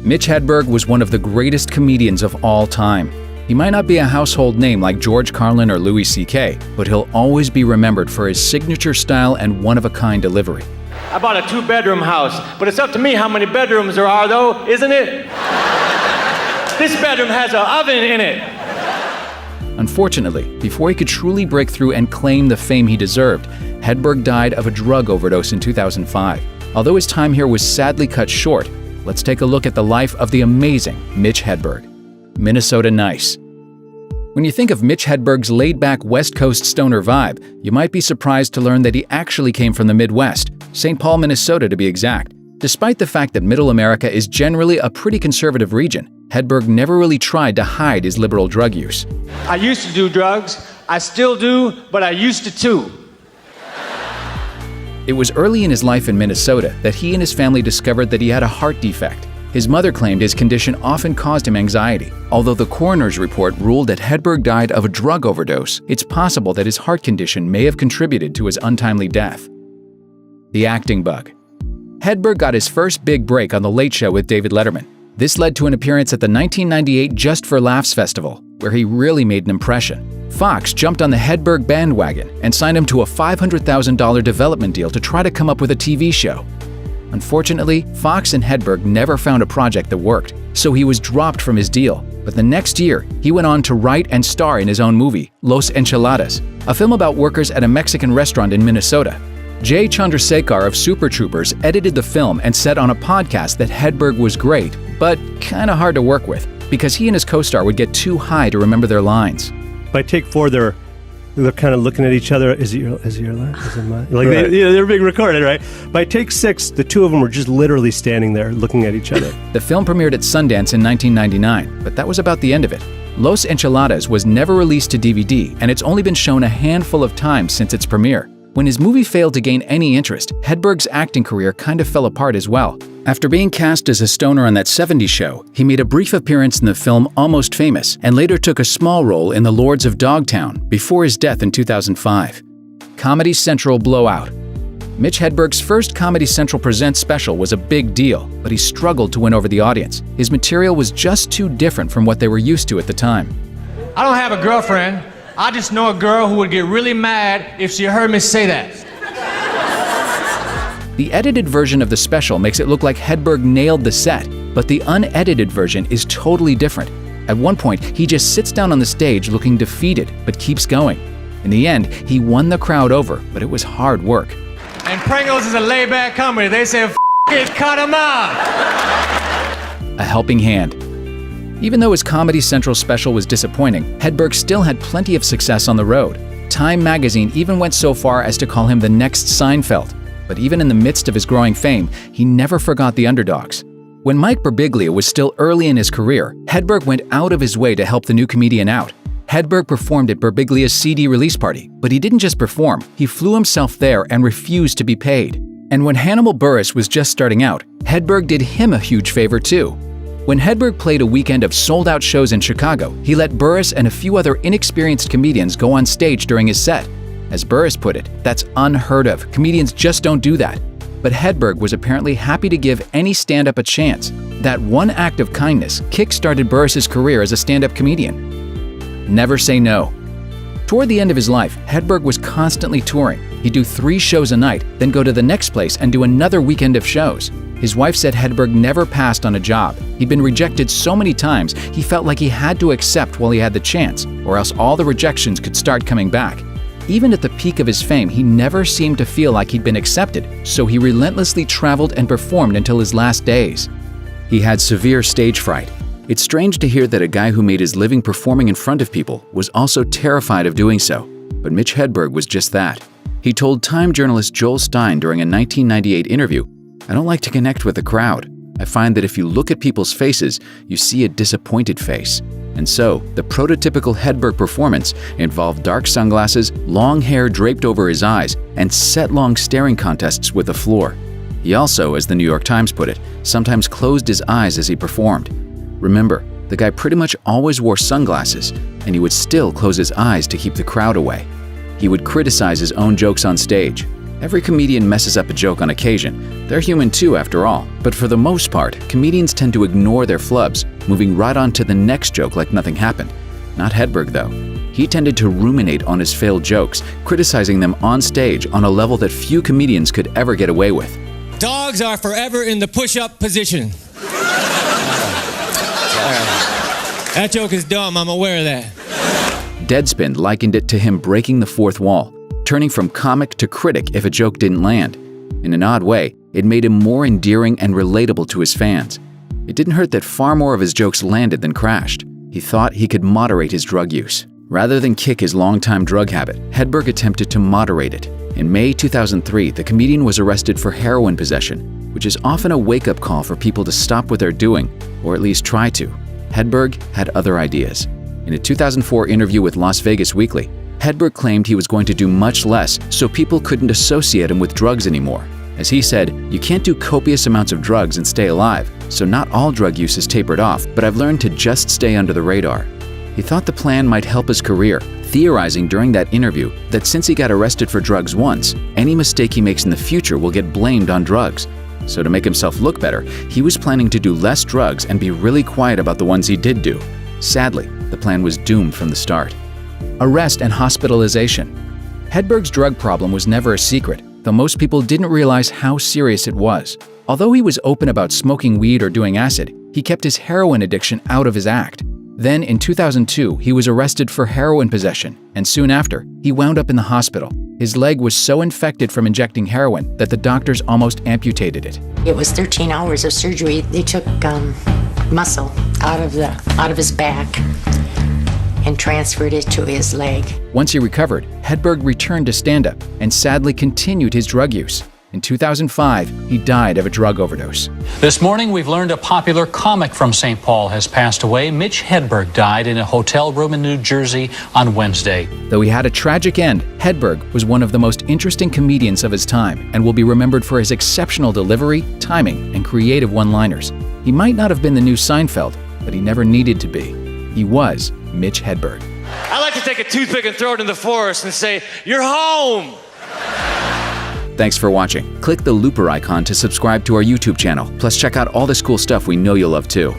Mitch Hedberg was one of the greatest comedians of all time. He might not be a household name like George Carlin or Louis C.K., but he'll always be remembered for his signature style and one-of-a-kind delivery. I bought a 2-bedroom house, but it's up to me how many bedrooms there are, though, isn't it? This bedroom has an oven in it. Unfortunately, before he could truly break through and claim the fame he deserved, Hedberg died of a drug overdose in 2005. Although his time here was sadly cut short, let's take a look at the life of the amazing Mitch Hedberg. Minnesota Nice. When you think of Mitch Hedberg's laid-back West Coast stoner vibe, you might be surprised to learn that he actually came from the Midwest, St. Paul, Minnesota to be exact. Despite the fact that Middle America is generally a pretty conservative region, Hedberg never really tried to hide his liberal drug use. I used to do drugs. I still do, but I used to too. It was early in his life in Minnesota that he and his family discovered that he had a heart defect. His mother claimed his condition often caused him anxiety. Although the coroner's report ruled that Hedberg died of a drug overdose, it's possible that his heart condition may have contributed to his untimely death. The acting bug. Hedberg got his first big break on The Late Show with David Letterman. This led to an appearance at the 1998 Just for Laughs Festival, where he really made an impression. Fox jumped on the Hedberg bandwagon and signed him to a $500,000 development deal to try to come up with a TV show. Unfortunately, Fox and Hedberg never found a project that worked, so he was dropped from his deal. But the next year, he went on to write and star in his own movie, Los Enchiladas, a film about workers at a Mexican restaurant in Minnesota. Jay Chandrasekhar of Super Troopers edited the film and said on a podcast that Hedberg was great, but kinda hard to work with, because he and his co-star would get too high to remember their lines. By take 4, they're kind of looking at each other. Is it your line? Is it mine? Like right. they're being recorded, right? By take 6, the two of them were just literally standing there looking at each other. The film premiered at Sundance in 1999, but that was about the end of it. Los Enchiladas was never released to DVD, and it's only been shown a handful of times since its premiere. When his movie failed to gain any interest, Hedberg's acting career kind of fell apart as well. After being cast as a stoner on That 70s Show, he made a brief appearance in the film Almost Famous and later took a small role in The Lords of Dogtown before his death in 2005. Comedy Central blowout. Mitch Hedberg's first Comedy Central Presents special was a big deal, but he struggled to win over the audience. His material was just too different from what they were used to at the time. I don't have a girlfriend. I just know a girl who would get really mad if she heard me say that. The edited version of the special makes it look like Hedberg nailed the set, but the unedited version is totally different. At one point, he just sits down on the stage looking defeated, but keeps going. In the end, he won the crowd over, but it was hard work. And Pringles is a laid-back company. They said, F it, cut him out. A helping hand. Even though his Comedy Central special was disappointing, Hedberg still had plenty of success on the road. Time magazine even went so far as to call him the next Seinfeld. But even in the midst of his growing fame, he never forgot the underdogs. When Mike Birbiglia was still early in his career, Hedberg went out of his way to help the new comedian out. Hedberg performed at Birbiglia's CD release party, but he didn't just perform, he flew himself there and refused to be paid. And when Hannibal Buress was just starting out, Hedberg did him a huge favor too. When Hedberg played a weekend of sold-out shows in Chicago, he let Buress and a few other inexperienced comedians go on stage during his set. As Buress put it, that's unheard of. Comedians just don't do that. But Hedberg was apparently happy to give any stand-up a chance. That one act of kindness kick-started Buress's career as a stand-up comedian. Never say no. Toward the end of his life, Hedberg was constantly touring. He'd do 3 shows a night, then go to the next place and do another weekend of shows. His wife said Hedberg never passed on a job. He'd been rejected so many times, he felt like he had to accept while he had the chance, or else all the rejections could start coming back. Even at the peak of his fame, he never seemed to feel like he'd been accepted, so he relentlessly traveled and performed until his last days. He had severe stage fright. It's strange to hear that a guy who made his living performing in front of people was also terrified of doing so, but Mitch Hedberg was just that. He told Time journalist Joel Stein during a 1998 interview, "I don't like to connect with the crowd. I find that if you look at people's faces, you see a disappointed face." And so, the prototypical Hedberg performance involved dark sunglasses, long hair draped over his eyes, and set-long staring contests with the floor. He also, as the New York Times put it, sometimes closed his eyes as he performed. Remember, the guy pretty much always wore sunglasses, and he would still close his eyes to keep the crowd away. He would criticize his own jokes on stage. Every comedian messes up a joke on occasion. They're human too, after all. But for the most part, comedians tend to ignore their flubs, moving right on to the next joke like nothing happened. Not Hedberg, though. He tended to ruminate on his failed jokes, criticizing them on stage on a level that few comedians could ever get away with. Dogs are forever in the push-up position. That joke is dumb, I'm aware of that. Deadspin likened it to him breaking the fourth wall, turning from comic to critic if a joke didn't land. In an odd way, it made him more endearing and relatable to his fans. It didn't hurt that far more of his jokes landed than crashed. He thought he could moderate his drug use. Rather than kick his longtime drug habit, Hedberg attempted to moderate it. In May 2003, the comedian was arrested for heroin possession, which is often a wake-up call for people to stop what they're doing, or at least try to. Hedberg had other ideas. In a 2004 interview with Las Vegas Weekly, Hedberg claimed he was going to do much less so people couldn't associate him with drugs anymore. As he said, "You can't do copious amounts of drugs and stay alive, so not all drug use is tapered off, but I've learned to just stay under the radar." He thought the plan might help his career, theorizing during that interview that since he got arrested for drugs once, any mistake he makes in the future will get blamed on drugs. So to make himself look better, he was planning to do less drugs and be really quiet about the ones he did do. Sadly, the plan was doomed from the start. Arrest and hospitalization. Hedberg's drug problem was never a secret, though most people didn't realize how serious it was. Although he was open about smoking weed or doing acid, he kept his heroin addiction out of his act. Then, in 2002, he was arrested for heroin possession, and soon after, he wound up in the hospital. His leg was so infected from injecting heroin that the doctors almost amputated it. It was 13 hours of surgery. They took muscle out of his back and transferred it to his leg. Once he recovered, Hedberg returned to stand-up and sadly continued his drug use. In 2005, he died of a drug overdose. This morning, we've learned a popular comic from St. Paul has passed away. Mitch Hedberg died in a hotel room in New Jersey on Wednesday. Though he had a tragic end, Hedberg was one of the most interesting comedians of his time and will be remembered for his exceptional delivery, timing, and creative one-liners. He might not have been the new Seinfeld, but he never needed to be. He was Mitch Hedberg. I like to take a toothpick and throw it in the forest and say, "You're home!" Thanks for watching. Click the looper icon to subscribe to our YouTube channel. Plus check out all this cool stuff we know you'll love too.